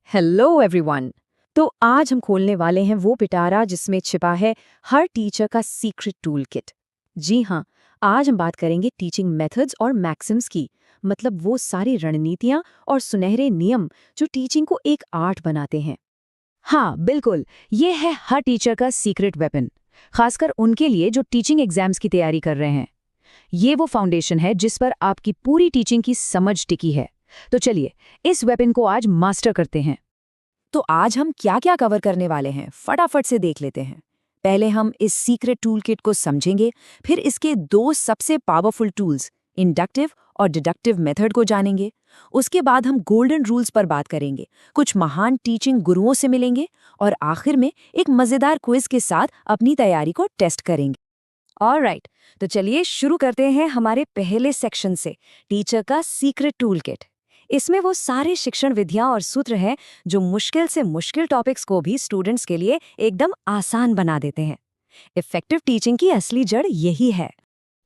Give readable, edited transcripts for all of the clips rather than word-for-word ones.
Hello everyone. तो आज हम खोलने वाले हैं वो पिटारा जिसमें छिपा है हर टीचर का सीक्रेट टूल किट। जी हाँ, आज हम बात करेंगे टीचिंग मेथड्स और मैक्सिम्स की, मतलब वो सारी रणनीतियाँ और सुनहरे नियम जो टीचिंग को एक आर्ट बनाते हैं। हाँ बिल्कुल, ये है हर टीचर का सीक्रेट वेपन, खासकर उनके लिए जो टीचिंग एग्जाम्स की तैयारी कर रहे हैं। ये वो फाउंडेशन है जिस पर आपकी पूरी टीचिंग की समझ टिकी है। तो चलिए इस वेपन को आज मास्टर करते हैं। तो आज हम क्या क्या कवर करने वाले हैं, फटाफट से देख लेते हैं। पहले हम इस सीक्रेट टूल किट को समझेंगे, फिर इसके दो सबसे पावरफुल टूल्स इंडक्टिव और डिडक्टिव मेथड को जानेंगे। उसके बाद हम गोल्डन रूल्स पर बात करेंगे, कुछ महान टीचिंग गुरुओं से मिलेंगे और आखिर में एक मजेदार क्विज के साथ अपनी तैयारी को टेस्ट करेंगे। ऑलराइट, तो चलिए शुरू करते हैं हमारे पहले सेक्शन से, टीचर का सीक्रेट टूल किट। इसमें वो सारे शिक्षण विधियां और सूत्र हैं जो मुश्किल से मुश्किल टॉपिक्स को भी स्टूडेंट्स के लिए एकदम आसान बना देते हैं। इफेक्टिव टीचिंग की असली जड़ यही है।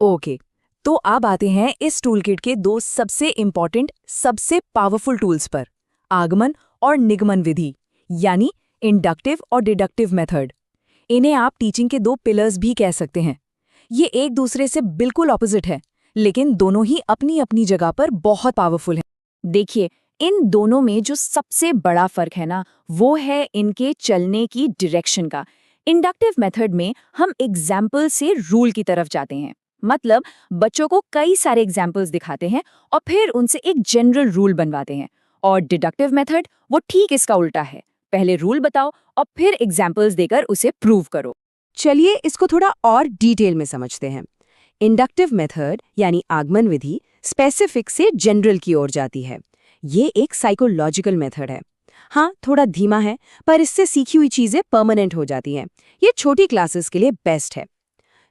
ओके, तो अब आते हैं इस टूलकिट के दो सबसे इम्पॉर्टेंट, सबसे पावरफुल टूल्स पर, आगमन और निगमन विधि, यानी इंडक्टिव और डिडक्टिव मेथड। इन्हें आप टीचिंग के दो पिलर्स भी कह सकते हैं। ये एक दूसरे से बिल्कुल ऑपोजिट है, लेकिन दोनों ही अपनी अपनी जगह पर बहुत पावरफुल हैं। देखिए, इन दोनों में जो सबसे बड़ा फर्क है ना, वो है इनके चलने की डायरेक्शन का। इंडक्टिव मेथड में हम एग्जाम्पल से रूल की तरफ जाते हैं, मतलब बच्चों को कई सारे एग्जाम्पल्स दिखाते हैं और फिर उनसे एक जनरल रूल बनवाते हैं। और डिडक्टिव मेथड वो ठीक इसका उल्टा है, पहले रूल बताओ और फिर एग्जाम्पल्स देकर उसे प्रूव करो। चलिए इसको थोड़ा और डिटेल में समझते हैं। इंडक्टिव मेथड यानी आगमन विधि स्पेसिफिक से जनरल की ओर जाती है। ये एक साइकोलॉजिकल मेथड है। हाँ, थोड़ा धीमा है, पर इससे सीखी हुई चीजें परमानेंट हो जाती हैं। ये छोटी क्लासेस के लिए बेस्ट है।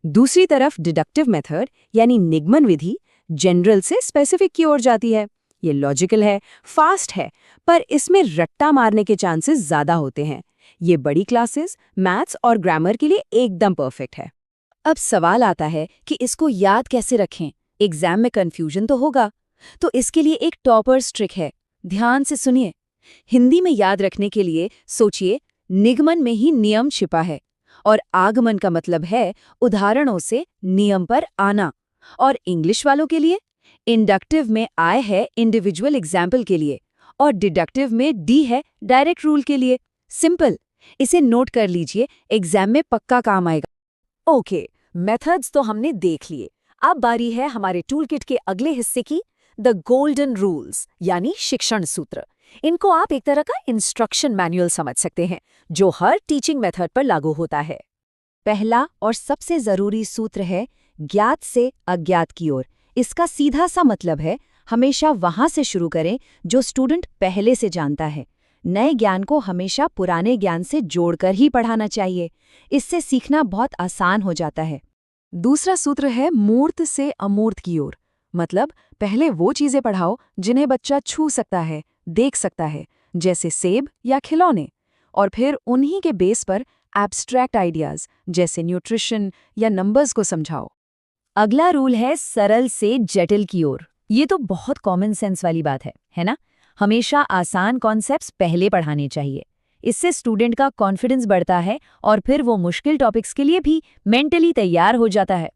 दूसरी तरफ डिडक्टिव मेथड यानी निगमन विधि जनरल से स्पेसिफिक की ओर जाती है। ये लॉजिकल है, फास्ट है, पर इसमें रट्टा मारने के चांसेस ज्यादा होते हैं। ये बड़ी क्लासेस, मैथ्स और ग्रामर के लिए एकदम परफेक्ट है। अब सवाल आता है कि इसको याद कैसे रखें, एग्जाम में कंफ्यूजन तो होगा। तो इसके लिए एक टॉपर्स ट्रिक है, ध्यान से सुनिए। हिंदी में याद रखने के लिए सोचिए, निगमन में ही नियम छिपा है और आगमन का मतलब है उदाहरणों से नियम पर आना। और इंग्लिश वालों के लिए इंडक्टिव में आई है इंडिविजुअल एग्जाम्पल के लिए और डिडक्टिव में डी है डायरेक्ट रूल के लिए। सिंपल, इसे नोट कर लीजिए, एग्जाम में पक्का काम आएगा। ओके, मेथड्स तो हमने देख लिए। अब बारी है हमारे टूलकिट के अगले हिस्से की, द गोल्डन रूल्स यानी शिक्षण सूत्र। इनको आप एक तरह का इंस्ट्रक्शन मैनुअल समझ सकते हैं, जो हर टीचिंग मेथड पर लागू होता है। पहला और सबसे जरूरी सूत्र है ज्ञात से अज्ञात की ओर। इसका सीधा सा मतलब है हमेशा वहां से शुरू करें जो स्टूडेंट पहले से जानता है। नए ज्ञान को हमेशा पुराने ज्ञान से जोड़कर ही पढ़ाना चाहिए। इससे सीखना बहुत आसान हो जाता है। दूसरा सूत्र है मूर्त से अमूर्त की ओर, मतलब पहले वो चीजें पढ़ाओ जिन्हें बच्चा छू सकता है, देख सकता है, जैसे सेब या खिलौने, और फिर उन्हीं के बेस पर एब्स्ट्रैक्ट आइडियाज जैसे न्यूट्रिशन या नंबर्स को समझाओ। अगला रूल है सरल से जटिल की ओर। ये तो बहुत कॉमन सेंस वाली बात है ना? हमेशा आसान कॉन्सेप्ट्स पहले पढ़ाने चाहिए। इससे स्टूडेंट का कॉन्फिडेंस बढ़ता है और फिर वो मुश्किल टॉपिक्स के लिए भी मेंटली तैयार हो जाता है।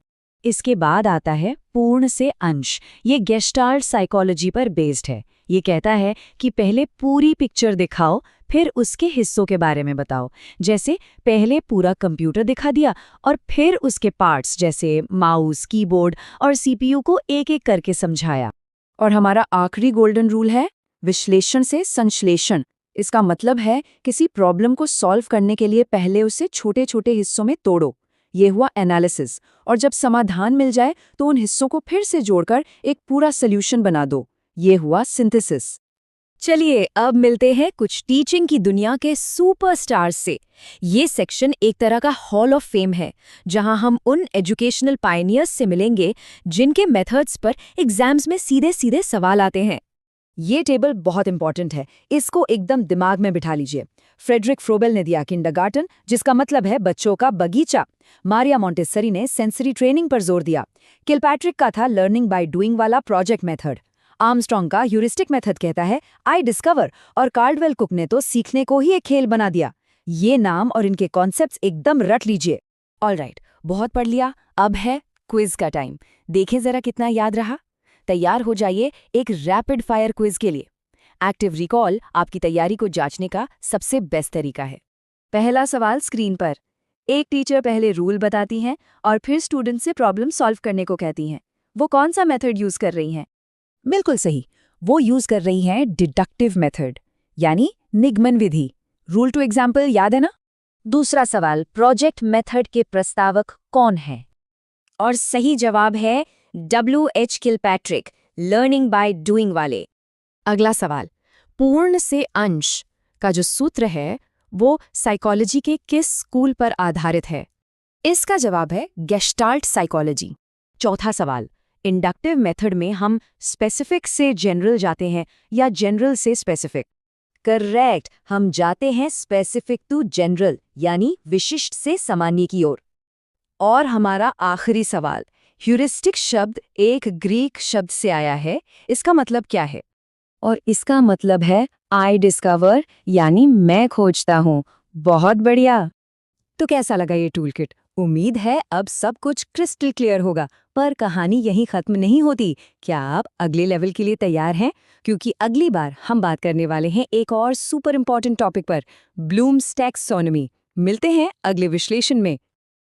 इसके बाद आता है पूर्ण से अंश। ये गेस्टाल्ट साइकोलॉजी पर बेस्ड है। ये कहता है कि पहले पूरी पिक्चर दिखाओ, फिर उसके हिस्सों के बारे में बताओ। जैसे पहले पूरा कंप्यूटर दिखा दिया और फिर उसके पार्ट्स जैसे माउस, कीबोर्ड और सीपीयू को एक एक करके समझाया। और हमारा आखिरी गोल्डन रूल है विश्लेषण से संश्लेषण। इसका मतलब है किसी प्रॉब्लम को सॉल्व करने के लिए पहले उसे छोटे छोटे हिस्सों में तोड़ो। ये हुआ एनालिसिस, और जब समाधान मिल जाए तो उन हिस्सों को फिर से जोड़कर एक पूरा सॉल्यूशन बना दो। ये हुआ सिंथेसिस। चलिए अब मिलते हैं कुछ टीचिंग की दुनिया के सुपरस्टार्स से। ये सेक्शन एक तरह का हॉल ऑफ फेम है, जहां हम उन एजुकेशनल पायनियर्स से मिलेंगे जिनके मेथड्स पर एग्जाम्स में सीधे सीधे सवाल आते हैं। ये टेबल बहुत इंपॉर्टेंट है, इसको एकदम दिमाग में बिठा लीजिए। फ्रेडरिक फ्रोबेल ने दिया किंडरगार्टन, जिसका मतलब है बच्चों का बगीचा। मारिया मॉन्टेसरी ने सेंसरी ट्रेनिंग पर जोर दिया। किलपैट्रिक का था लर्निंग बाय डूइंग वाला प्रोजेक्ट मेथड। आर्मस्ट्रॉन्ग का ह्यूरिस्टिक मेथड कहता है आई डिस्कवर, और कार्डवेल कुक ने तो सीखने को ही एक खेल बना दिया। ये नाम और इनके कॉन्सेप्ट्स एकदम रट लीजिए। ऑलराइट, बहुत पढ़ लिया, अब है क्विज का टाइम। देखें जरा कितना याद रहा। तैयार हो जाइए एक रैपिड फायर क्विज के लिए। एक्टिव रिकॉल आपकी तैयारी को जांचने का सबसे बेस्ट तरीका है। पहला सवाल स्क्रीन पर। एक टीचर पहले रूल बताती हैं और फिर स्टूडेंट से प्रॉब्लम सॉल्व करने को कहती हैं। वो कौन सा मेथड यूज कर रही हैं? बिल्कुल सही, वो यूज कर रही हैं डिडक्टिव मेथड, यानी निगमन विधि। रूल टू एग्जाम्पल याद है ना? दूसरा सवाल, प्रोजेक्ट मेथड के प्रस्तावक कौन है? और सही जवाब है W.H. Kilpatrick, learning by doing वाले। अगला सवाल, पूर्ण से अंश का जो सूत्र है वो साइकोलॉजी के किस स्कूल पर आधारित है? इसका जवाब है गेस्टाल्ट साइकोलॉजी। चौथा सवाल, इंडक्टिव मेथड में हम स्पेसिफिक से जनरल जाते हैं या जनरल से स्पेसिफिक? करेक्ट, हम जाते हैं स्पेसिफिक टू जनरल, यानी विशिष्ट से सामान्य की ओर। और हमारा आखिरी सवाल, ह्यूरिस्टिक शब्द एक ग्रीक शब्द से आया है, इसका मतलब क्या है? और इसका मतलब है आई डिस्कवर, यानी मैं खोजता हूँ। बहुत बढ़िया। तो कैसा लगा ये टूलकिट? उम्मीद है अब सब कुछ क्रिस्टल क्लियर होगा। पर कहानी यहीं खत्म नहीं होती। क्या आप अगले लेवल के लिए तैयार हैं? क्योंकि अगली बार हम बात करने वाले हैं एक और सुपर इंपॉर्टेंट टॉपिक पर, ब्लूम्स टैक्सोनॉमी। मिलते हैं अगले विश्लेषण में।